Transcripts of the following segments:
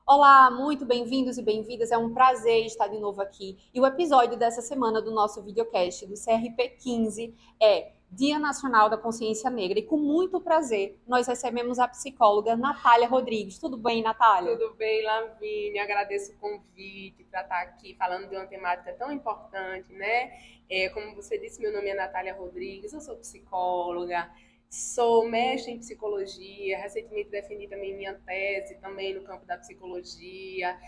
Olá, muito bem-vindos e bem-vindas. É um prazer estar de novo aqui. E o episódio dessa semana do nosso videocast do CRP 15 é Dia Nacional da Consciência Negra. E com muito prazer, nós recebemos a psicóloga Natália Rodrigues. Tudo bem, Natália? Tudo bem, Lavínia? Agradeço o convite para estar aqui falando de uma temática tão importante, né? Como você disse, meu nome é Natália Rodrigues, eu sou psicóloga, sou mestre em psicologia, recentemente defendi também minha tese também no campo da psicologia,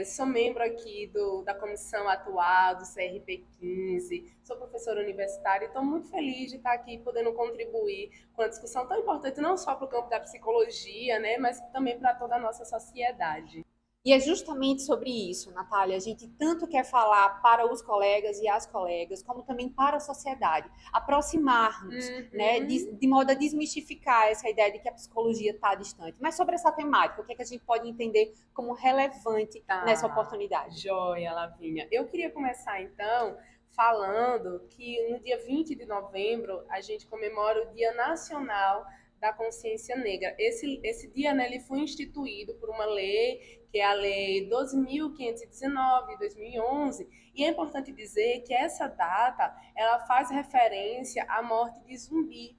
sou membro aqui da comissão atual do CRP 15, sou professora universitária e estou muito feliz de estar aqui podendo contribuir com uma discussão tão importante, não só para o campo da psicologia, né, mas também para toda a nossa sociedade. E é justamente sobre isso, Natália. A gente tanto quer falar para os colegas e as colegas, como também para a sociedade, aproximar-nos, né, Uhum. de modo a desmistificar essa ideia de que a psicologia está distante. Mas sobre essa temática, o que é que a gente pode entender como relevante nessa Tá, oportunidade? joia, Lavínia. Eu queria começar então falando que no dia 20 de novembro a gente comemora o Dia Nacional da Consciência Negra. Esse dia, né, ele foi instituído por uma lei, que é a Lei 12.519 de 2011, e é importante dizer que essa data ela faz referência à morte de Zumbi.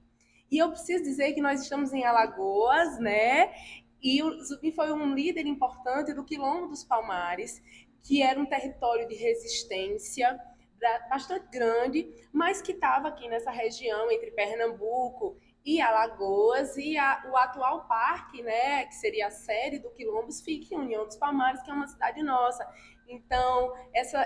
E eu preciso dizer que nós estamos em Alagoas, né? E o Zumbi foi um líder importante do Quilombo dos Palmares, que era um território de resistência bastante grande, mas que estava aqui nessa região entre Pernambuco e Alagoas, e o atual parque, né, que seria a sede do Quilombos, fica em União dos Palmares, que é uma cidade nossa. Então,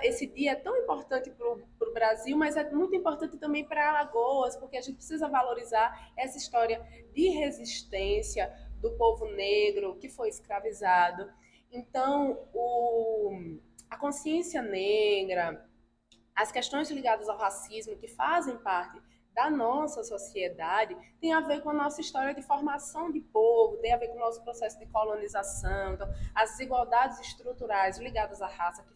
esse dia é tão importante para o Brasil, mas é muito importante também para Alagoas, porque a gente precisa valorizar essa história de resistência do povo negro que foi escravizado. Então, a consciência negra, as questões ligadas ao racismo que fazem parte da nossa sociedade tem a ver com a nossa história de formação de povo, tem a ver com o nosso processo de colonização. Então, as desigualdades estruturais ligadas à raça que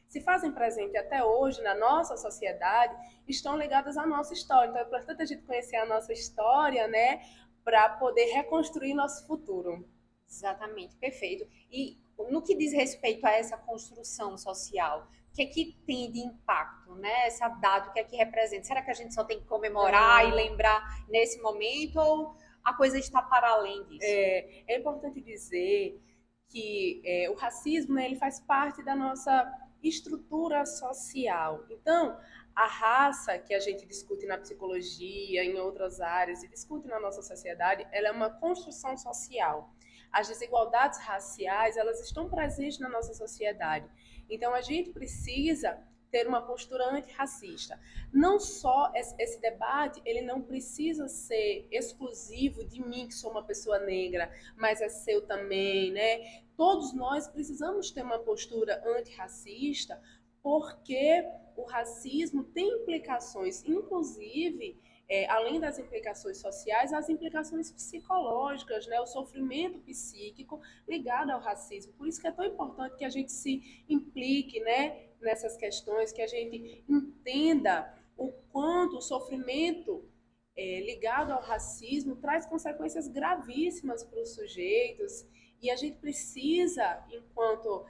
se fazem presente até hoje na nossa sociedade estão ligadas à nossa história. Então, é importante a gente conhecer a nossa história, né, para poder reconstruir nosso futuro. Exatamente, perfeito. E no que diz respeito a essa construção social, o que é que tem de impacto, né? Essa data, o que é que representa? Será que a gente só tem que comemorar e Ah, lembrar nesse momento ou a coisa está para além disso? é importante dizer que o racismo, né, ele faz parte da nossa estrutura social. Então, a raça que a gente discute na psicologia, em outras áreas, e discute na nossa sociedade, ela é uma construção social. As desigualdades raciais, elas estão presentes na nossa sociedade. Então, a gente precisa ter uma postura antirracista. Não só esse debate, ele não precisa ser exclusivo de mim, que sou uma pessoa negra, mas é seu também, né? Todos nós precisamos ter uma postura antirracista, porque o racismo tem implicações, inclusive, além das implicações sociais, as implicações psicológicas, né? O sofrimento psíquico ligado ao racismo. Por isso que é tão importante que a gente se implique, né, nessas questões, que a gente entenda o quanto o sofrimento ligado ao racismo traz consequências gravíssimas para os sujeitos, e a gente precisa, enquanto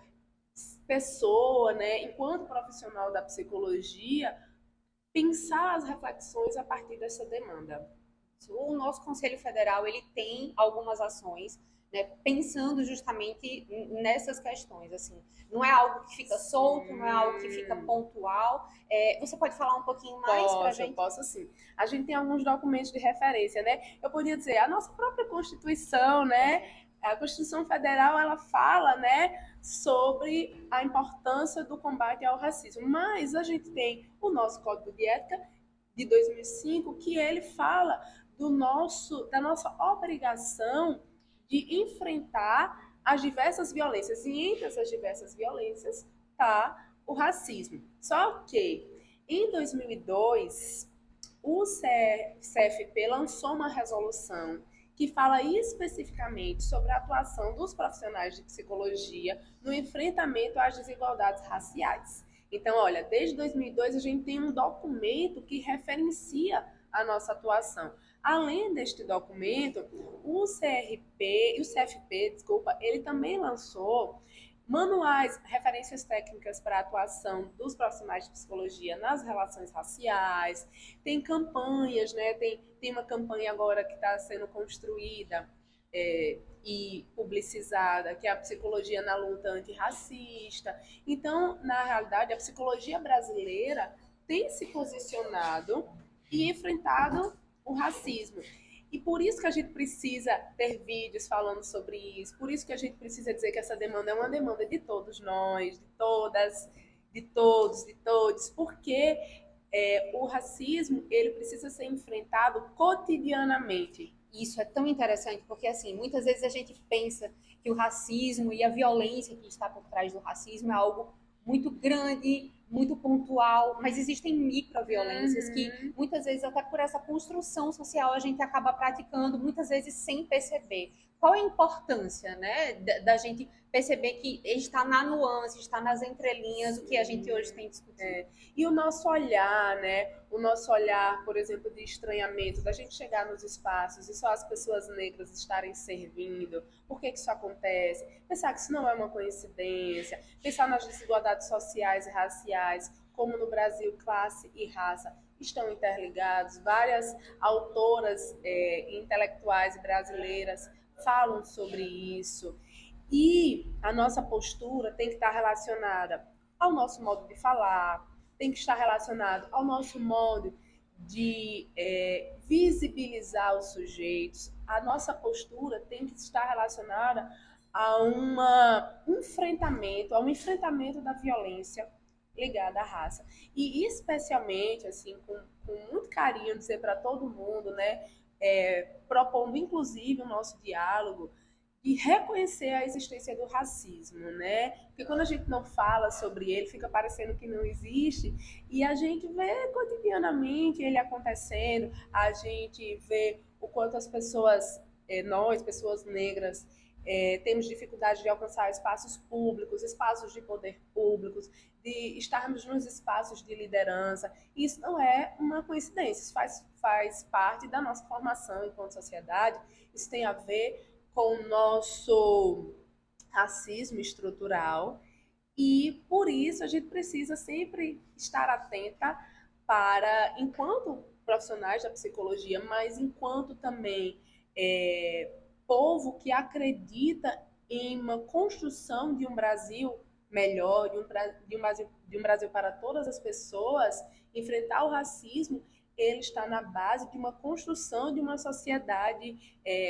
pessoa, né, enquanto profissional da psicologia, pensar as reflexões a partir dessa demanda. O nosso Conselho Federal ele tem algumas ações, né, pensando justamente nessas questões. Assim, não é algo que fica solto, não é algo que fica Sim. pontual. Você pode falar um pouquinho mais para a Posso, eu gente? posso sim. A gente tem alguns documentos de referência, né? Eu podia dizer, a nossa própria Constituição, né? A Constituição Federal, ela fala, né, sobre a importância do combate ao racismo. Mas a gente tem o nosso Código de Ética de 2005, que ele fala da nossa obrigação de enfrentar as diversas violências. E entre essas diversas violências está o racismo. Só que em 2002, o CFP lançou uma resolução que fala especificamente sobre a atuação dos profissionais de psicologia no enfrentamento às desigualdades raciais. Então, olha, desde 2002 a gente tem um documento que referencia a nossa atuação. Além deste documento, o CFP, desculpa, ele também lançou manuais, referências técnicas para a atuação dos profissionais de psicologia nas relações raciais, tem campanhas, né? Tem uma campanha agora que está sendo construída e publicizada, que é a psicologia na luta antirracista. Então, na realidade, a psicologia brasileira tem se posicionado e enfrentado o racismo. E por isso que a gente precisa ter vídeos falando sobre isso, por isso que a gente precisa dizer que essa demanda é uma demanda de todos nós, de todas, de todos, de todos, porque o racismo ele precisa ser enfrentado cotidianamente. Isso é tão interessante, porque assim, muitas vezes a gente pensa que o racismo e a violência que está por trás do racismo é algo muito grande, muito pontual, mas existem microviolências que muitas vezes até por essa construção social a gente acaba praticando, muitas vezes sem perceber. Qual é a importância, né, da gente perceber que está na nuance, está nas entrelinhas o que a gente hoje tem discutido. E o nosso olhar, né? O nosso olhar, por exemplo, de estranhamento, da gente chegar nos espaços e só as pessoas negras estarem servindo. Por que isso acontece? Pensar que isso não é uma coincidência. Pensar nas desigualdades sociais e raciais, como no Brasil, classe e raça estão interligados. Várias autoras intelectuais brasileiras falam sobre isso. E a nossa postura tem que estar relacionada ao nosso modo de falar, tem que estar relacionado ao nosso modo de visibilizar os sujeitos. A nossa postura tem que estar relacionada a um enfrentamento da violência ligada à raça. E especialmente, assim, com muito carinho, dizer para todo mundo, né, propondo inclusive o nosso diálogo, e reconhecer a existência do racismo, né? Porque quando a gente não fala sobre ele, fica parecendo que não existe, e a gente vê cotidianamente ele acontecendo, a gente vê o quanto as pessoas, nós, pessoas negras, temos dificuldade de alcançar espaços públicos, espaços de poder públicos, de estarmos nos espaços de liderança. Isso não é uma coincidência, isso faz parte da nossa formação enquanto sociedade, isso tem a ver com o nosso racismo estrutural e, por isso, a gente precisa sempre estar atenta para, enquanto profissionais da psicologia, mas enquanto também povo que acredita em uma construção de um Brasil melhor, de um Brasil para todas as pessoas, enfrentar o racismo ele está na base de uma construção de uma sociedade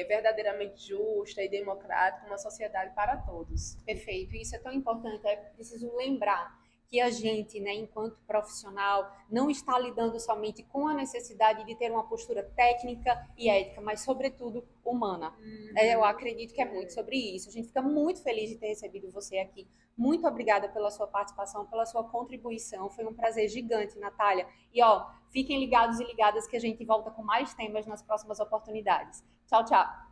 verdadeiramente justa e democrática, uma sociedade para todos. Perfeito, isso é tão importante, é preciso lembrar que a gente, né, enquanto profissional, não está lidando somente com a necessidade de ter uma postura técnica e ética, mas, sobretudo, humana. Eu acredito que é muito sobre isso. A gente fica muito feliz de ter recebido você aqui. Muito obrigada pela sua participação, pela sua contribuição. Foi um prazer gigante, Natália. E, fiquem ligados e ligadas que a gente volta com mais temas nas próximas oportunidades. Tchau, tchau!